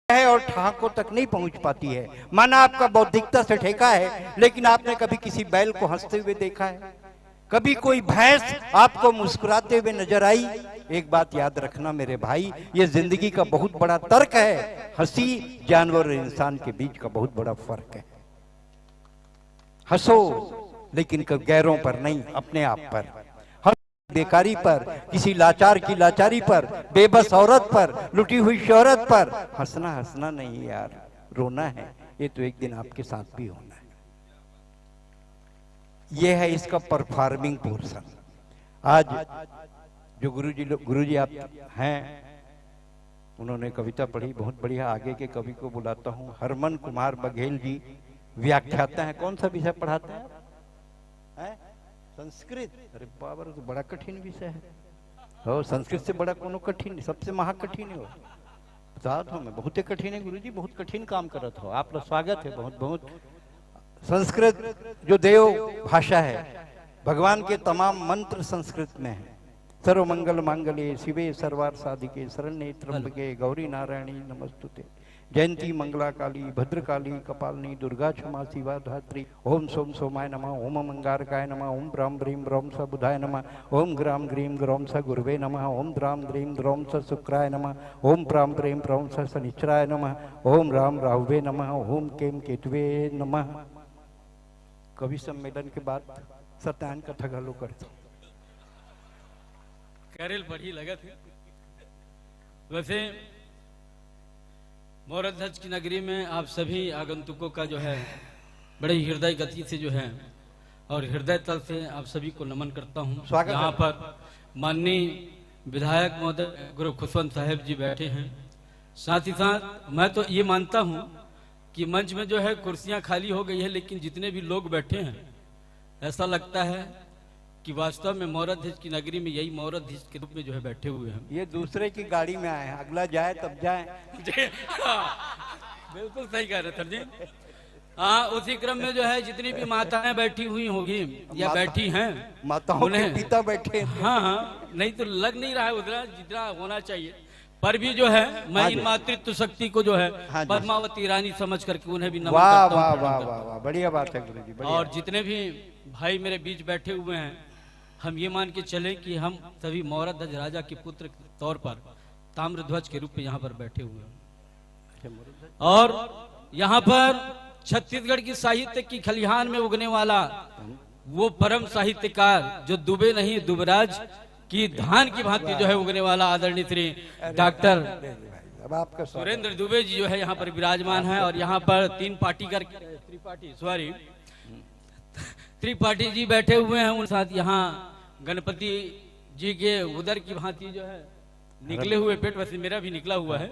है और ठाकों तक नहीं पहुंच पाती है। माना आपका बौद्धिकता से ठेका है, लेकिन आपने कभी किसी बैल को हंसते हुए देखा है? कभी कोई भैंस आपको मुस्कुराते हुए नजर आई? एक बात याद रखना मेरे भाई, ये जिंदगी का बहुत बड़ा तर्क है। हंसी जानवर और इंसान के बीच का बहुत बड़ा फर्क है। हंसो लेकिन गैरों पर नहीं, अपने आप पर। बेकारी पर, किसी लाचार की लाचारी पर, बेबस औरत पर, लुटी हुई शोहरत पर हंसना हंसना नहीं यार, रोना है। ये तो एक दिन आपके साथ भी होना है। ये है इसका परफॉर्मिंग पोर्शन। आज जो गुरुजी आप हैं, उन्होंने कविता पढ़ी, बहुत बढ़िया। आगे के कवि को बुलाता हूँ, हरमन कुमार बघेल जी व्याख्याता हैं। कौन सा विषय पढ़ाते हैं आप? संस्कृत। अरे बाबा, तो बड़ा कठिन विषय है। हो, संस्कृत से बड़ा कोनो कठिन, सबसे महाकठिन हो। साथ हो, मैं बहुत कठिन है गुरुजी, बहुत कठिन काम करत हो आप लोग। स्वागत है बहुत बहुत। संस्कृत जो देव भाषा है, भगवान के तमाम मंत्र संस्कृत में है। सर्व मंगल मांगल्ये शिवे सर्वार्थ साधिके शरण्ये त्र्यंबके गौरी नारायणी नमस्तुते। जयंती मंगला काली भद्रकाली कपालिनी दुर्गा क्षमा शिवा धात्री। ओम सोम सोमाय नमः, ओम मंगारकाय नमः, ओम ब्राम ब्रीम ब्रह्म स बुधाय नमः, ओम ग्राम ग्रीम ग्रौम स गुरुवे नमः, ओम द्राम द्रीम द्रौम स शुक्राय नमः, ओम प्राम प्रेम प्रौम स शनिश्चराय नमः, ओम राम राहुवे नमः, ओम केम केतवे नमः। कवि सम्मेलन के बाद सत्यान कथा घालो करता करेल बड़ी लगत है। वैसे मोरध्वज की नगरी में आप सभी आगंतुकों का जो है बड़े हृदय गति से जो है और हृदय तल से आप सभी को नमन करता हूँ। यहाँ पर माननीय विधायक महोदय गुरु खुशवंत साहब जी बैठे हैं। साथ ही साथ मैं तो ये मानता हूँ कि मंच में जो है कुर्सियां खाली हो गई है, लेकिन जितने भी लोग बैठे हैं ऐसा लगता है कि वास्तव में मोरध्वज की नगरी में यही मोरध्वज के रूप में जो है बैठे हुए हैं। ये दूसरे की गाड़ी में आए हैं, अगला जाए तब जाए। बिल्कुल सही कह रहे सर जी। हाँ, उसी क्रम में जो है जितनी भी माताएं बैठी हुई होगी या बैठी हैं, माताओं के पिता बैठे। हाँ हाँ, नहीं तो लग नहीं रहा है उतना जितना होना चाहिए। पर भी जो है मैं इन मातृत्व शक्ति को जो है पद्मावती रानी समझ करके उन्हें भी नमन करता हूं। वाह वाह वाह वाह, बढ़िया बात है गुरुजी, बढ़िया। और जितने भी भाई मेरे बीच बैठे हुए हैं, हम ये मान के चले कि हम सभी मोरध्वज राजा के पुत्र के तौर पर ताम्रध्वज के रूप में यहाँ पर बैठे हुए हैं। और यहाँ पर छत्तीसगढ़ की साहित्य की खलिहान में उगने वाला वो परम साहित्यकार जो दुबे नहीं दुबराज की धान की भांति जो है उगने वाला आदरणीय श्री डॉक्टर सुरेंद्र दुबे जी जो है यहाँ पर विराजमान है। और यहाँ पर त्रिपाठी जी बैठे हुए हैं। उन साथ यहाँ गणपति जी के उदर की भांति जो है निकले हुए पेट, वैसे मेरा भी निकला हुआ है,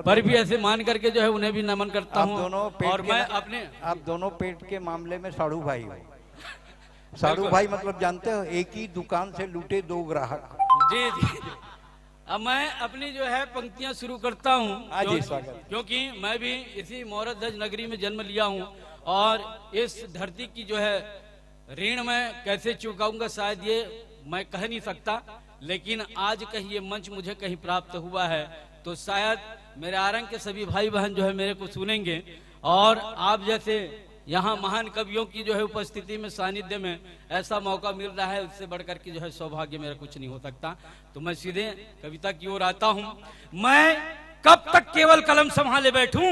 पर भी ऐसे मान करके जो है उन्हें भी नमन करता हूँ। और मैं अपने आप दोनों पेट के मामले में साड़ू भाई हो। साड़ू भाई मतलब जानते हो, एक ही दुकान से लूटे दो ग्राहक। जी जी। अब मैं अपनी जो है पंक्तियां शुरू करता हूँ, क्योंकि मैं भी इसी मोरध्वज नगरी में जन्म लिया हूँ और इस धरती की जो है ऋण मैं कैसे चुकाऊंगा शायद ये मैं कह नहीं सकता, लेकिन आज कहीं ये मंच मुझे कहीं प्राप्त हुआ है तो शायद मेरे आरंग के सभी भाई बहन जो है मेरे को सुनेंगे। और आप जैसे यहाँ महान कवियों की जो है उपस्थिति में, सानिध्य में ऐसा मौका मिल रहा है, उससे बढ़कर के जो है सौभाग्य मेरा कुछ नहीं हो सकता। तो मैं सीधे कविता की ओर आता हूँ। मैं कब तक केवल कलम संभाले बैठूं,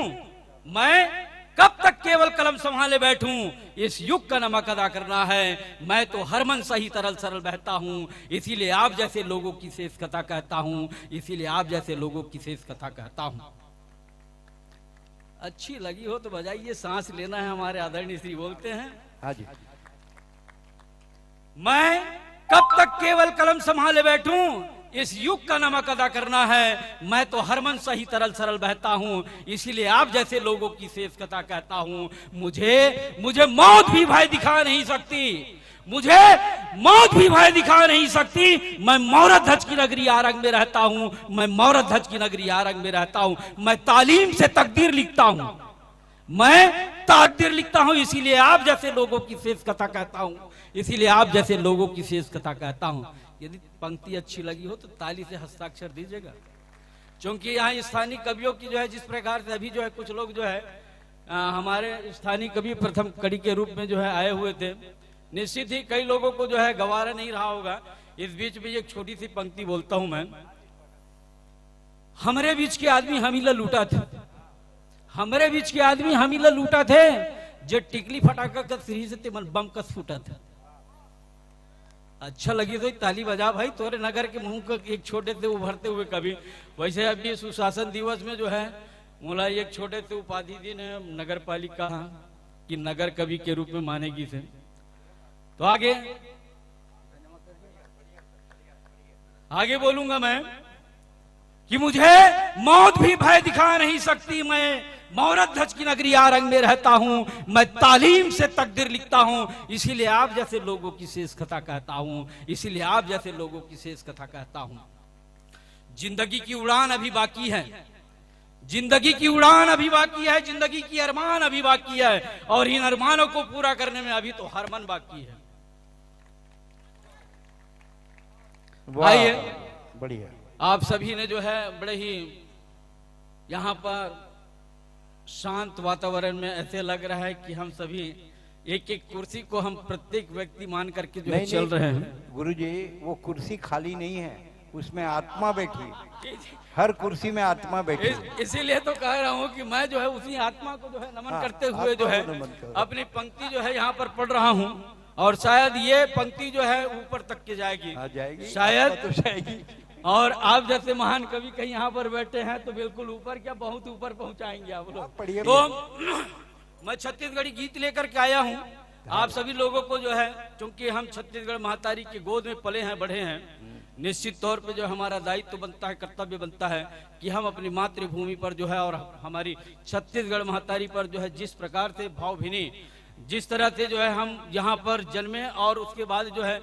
मैं कब तक केवल कलम संभाले बैठूं, इस युग का नमक अदा करना है। मैं तो हर मन सही तरल सरल बहता हूं, इसीलिए आप जैसे लोगों की शेष कथा कहता हूं, इसीलिए आप जैसे लोगों की शेष कथा कहता हूं। अच्छी लगी हो तो बजाइए, सांस लेना है हमारे आदरणीय श्री बोलते हैं। हाँ जी। मैं कब तक केवल कलम संभाले बैठूं, इस युग का नमक अदा करना है। मैं तो हर मन सही तरल सरल बहता हूं, इसीलिए आप जैसे लोगों की शेष कथा कहता हूं। मुझे मौत भी भय दिखा नहीं सकती, मुझे मौत भी भय दिखा नहीं सकती। मैं मोरध्वज की नगरी आरंग में रहता हूं, मैं मोरध्वज की नगरी आरंग में रहता हूं। मैं तालीम से तकदीर लिखता हूं, मैं तकदीर लिखता हूं, इसीलिए आप जैसे लोगों की शेष कथा कहता हूं, इसीलिए आप जैसे लोगों की शेष कथा कहता हूं। यदि पंक्ति अच्छी लगी हो तो ताली से हस्ताक्षर दीजिएगा। क्योंकि यहाँ स्थानीय कवियों की जो है जिस प्रकार से अभी जो है कुछ लोग जो है हमारे स्थानीय कवि प्रथम कड़ी के रूप में जो है आए हुए थे, निश्चित ही कई लोगों को जो है गवारा नहीं रहा होगा। इस बीच में एक छोटी सी पंक्ति बोलता हूं मैं। हमारे बीच के आदमी हमीला लूटा थे, हमारे बीच के आदमी हमीला लूटा थे, जो टिकली फटाका का सिरी से ते बम कस फूटा था। अच्छा लगी तो ताली बजा भाई, तोरे नगर के मुंह का एक छोटे से उभरते हुए कवि। वैसे अभी सुशासन दिवस में जो है मोला एक छोटे से उपाधि दिन है नगर पालिका की नगर कवि के रूप में मानेगी से। तो आगे बोलूंगा मैं कि मुझे मौत भी भय दिखा नहीं सकती, मैं मौरत ध्वज की नगरी आरंग में रहता हूं, मैं तालीम से तकदीर लिखता हूं, इसीलिए आप जैसे लोगों की शेष कथा कहता हूं, इसीलिए आप जैसे लोगों की शेष कथा कहता हूं। जिंदगी की उड़ान अभी बाकी है, जिंदगी की उड़ान अभी बाकी है, जिंदगी की अरमान अभी बाकी है, और इन अरमानों को पूरा करने में अभी तो हर मन बाकी है। आइए, बढ़िया। आप सभी ने जो है बड़े ही यहाँ पर शांत वातावरण में ऐसे लग रहा है कि हम सभी एक एक कुर्सी को हम प्रत्येक व्यक्ति मान करके जो है चल रहे हैं। गुरुजी, वो कुर्सी खाली नहीं है, उसमें आत्मा बैठी, हर कुर्सी में आत्मा बैठी। इसीलिए तो कह रहा हूँ कि मैं जो है उसी आत्मा को जो है नमन करते हुए जो है अपनी पंक्ति जो है यहाँ पर पढ़ रहा हूँ, और शायद ये पंक्ति जो है ऊपर तक की जाएगी, शायद तो जाएगी। और आप जैसे महान कवि कहीं यहाँ पर बैठे हैं तो बिल्कुल ऊपर, क्या बहुत ऊपर पहुंचाएंगे आप लोग। तो मैं छत्तीसगढ़ी गीत लेकर के आया हूँ आप सभी लोगों को जो है, क्योंकि हम छत्तीसगढ़ महतारी की गोद में पले हैं, बढ़े हैं, निश्चित तौर पे जो हमारा दायित्व बनता है, कर्तव्य बनता है कि हम अपनी मातृभूमि पर जो है और हमारी छत्तीसगढ़ महतारी पर जो है जिस प्रकार से भावभीनी, जिस तरह से जो है हम यहाँ पर जन्मे और उसके बाद जो है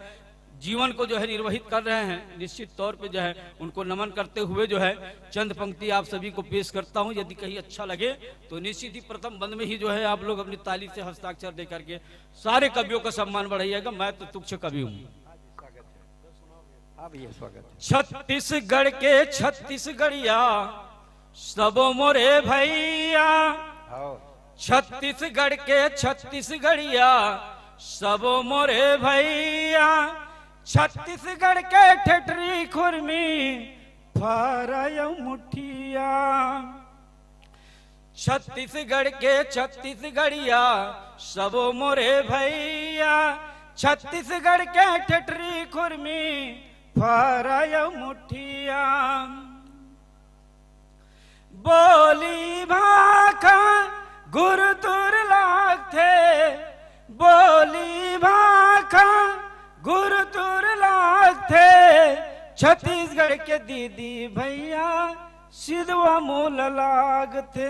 जीवन को जो है निर्वहित कर रहे हैं, निश्चित तौर पे जो है उनको नमन करते हुए जो है चंद पंक्ति आप सभी को पेश करता हूं। यदि कहीं अच्छा लगे तो निश्चित ही प्रथम बंद में ही जो है आप लोग अपनी ताली से हस्ताक्षर दे करके सारे कवियों का सम्मान बढ़ाइएगा। मैं तो तुच्छ कवि हूँ। छत्तीसगढ़ के छत्तीसगढ़िया सबो मोरे भैया, छत्तीसगढ़ के छत्तीसगढ़िया सबो मोरे भैया, छत्तीसगढ़ के ठेठरी खुरमी फरय मुठिया, छत्तीसगढ़ के छत्तीसगढ़िया सबो मोरे भैया, छत्तीसगढ़ के ठेठरी खुरमी फरय मुठिया, बोली भाखा गुरु दुर्लभ थे, बोली भाखा गुरु दुर्लभ थे, छत्तीसगढ़ के दीदी भैया सिद्धवा मूल लाग थे,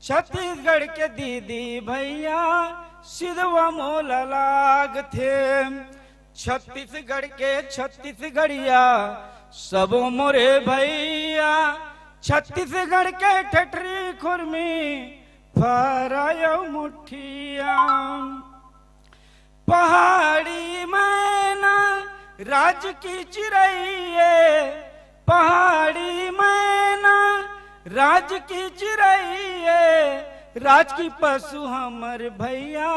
छत्तीसगढ़ के दीदी भैया सिद्धवा मूल लाग थे, छत्तीसगढ़ के छत्तीसगढ़िया सब मोरे भैया, छत्तीसगढ़ के ठठरी खुरमी फरय मुठिया, पहाड़ी मैना राज की चिरैये, पहाड़ी मैना राज की चिरैये, राज की पशु हमर भैया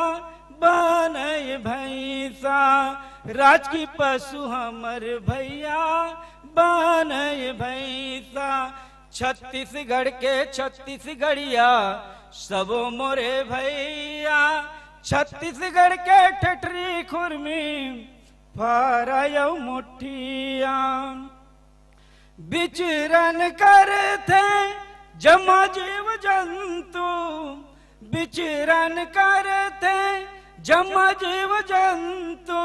बनय भैंसा, राज की पशु हमर भैया बनय भैंसा, छत्तीसगढ़ के छत्तीसगढ़िया सबो मोरे भैया, छत्तीसगढ़ के ठठरी खुरमी फरय मुठिया, विचरण करते जमा जीव जंतु, विचरण करते जमा जीव जंतु,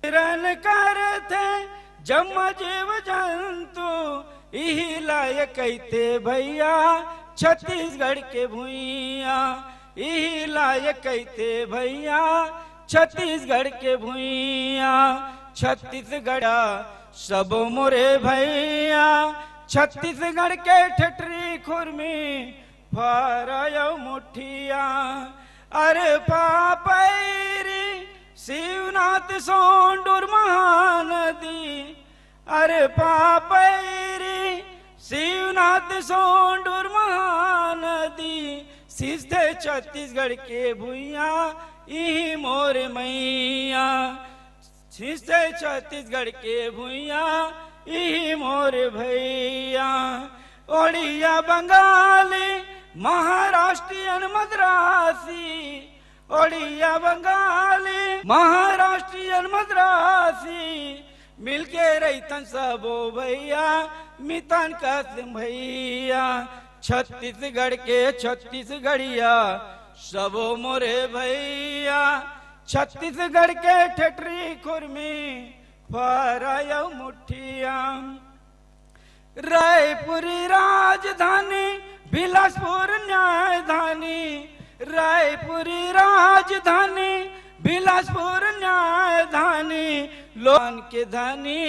विचरण करते जमा जीव जंतु, इही लायक कहते भैया छत्तीसगढ़ के भुइया, इही लायक कहते भैया छत्तीसगढ़ के भुइया, छत्तीसगढ़ सब मोरे भैया, छत्तीसगढ़ के ठठरी खुरमी फरय मुठिया, अरे पापैरी शिवनाथ सोंडूर महानदी अरे पापैरी, शिवनाथ सोंडूर महानदी सीधे छत्तीसगढ़ के भुइया ई मोर मैया, सीधे छत्तीसगढ़ के भुइया ई मोर भैया। ओड़िया बंगाली महाराष्ट्रियन मद्रासी, ओड़िया बंगाली महाराष्ट्रियन मद्रासी मिलके रैतन सबो भैया मितन कसम भैया। छत्तीसगढ़ के छत्तीसगढ़िया सबो मोरे भैया, छत्तीसगढ़ के ठेठरी खुरमी फरायो मुठिया। रायपुरी राजधानी बिलासपुर न्यायधानी, रायपुरी राजधानी बिलासपुर न्यायधानी लोन के धानी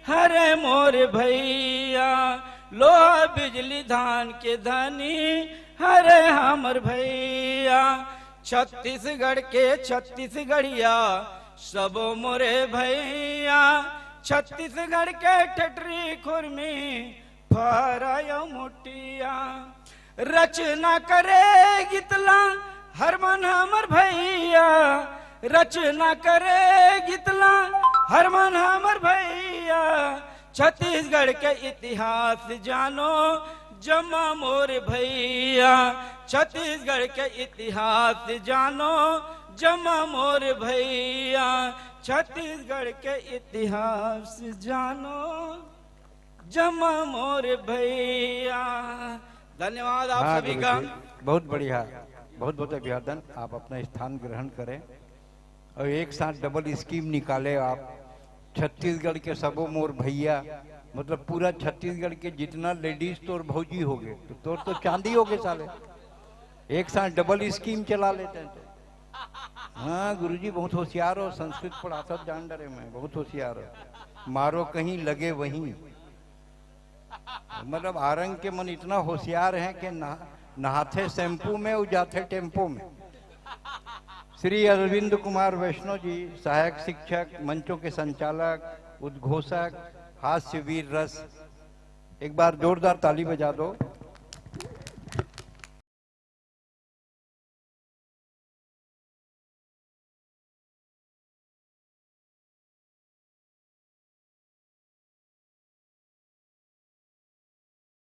हरे मोर भैया। लोहा बिजली धान के धानी हरे हमर भैया। छत्तीसगढ़ के छत्तीसगढ़िया सबो मोरे भैया, छत्तीसगढ़ के ठेठरी खुरमी फरायो मुटिया। रचना करे गीतला हरमन हमर भैया, रचना करे गीतला हरमन हमर भैया। छत्तीसगढ़ के इतिहास जानो जमा मोर भैया, छत्तीसगढ़ के इतिहास जानो जमा मोर भैया। छत्तीसगढ़ के इतिहास जानो जमा मोर भैया। धन्यवाद आप सभी का। बहुत बढ़िया, बहुत बहुत अभिवादन। आप अपना स्थान ग्रहण करें और एक साथ डबल स्कीम निकाले आप। छत्तीसगढ़ के सबो मोर भैया मतलब पूरा छत्तीसगढ़ के जितना लेडीज तोर भौजी हो गए तो तोर तो चांदी हो गए साले। एक साथ डबल स्कीम चला लेते हैं तो। हाँ गुरुजी बहुत होशियार हो, संस्कृत पढ़ाता जान डरे मैं, बहुत होशियार हो। मारो कहीं लगे वहीं, मतलब आरंग के मन इतना होशियार हैं कि नहाते शैम्पू में उजाते टेम्पो में। श्री अरविंद कुमार वैष्णव जी सहायक शिक्षक, मंचों के संचालक, उद्घोषक, हास्य वीर रस, एक बार जोरदार ताली बजा दो।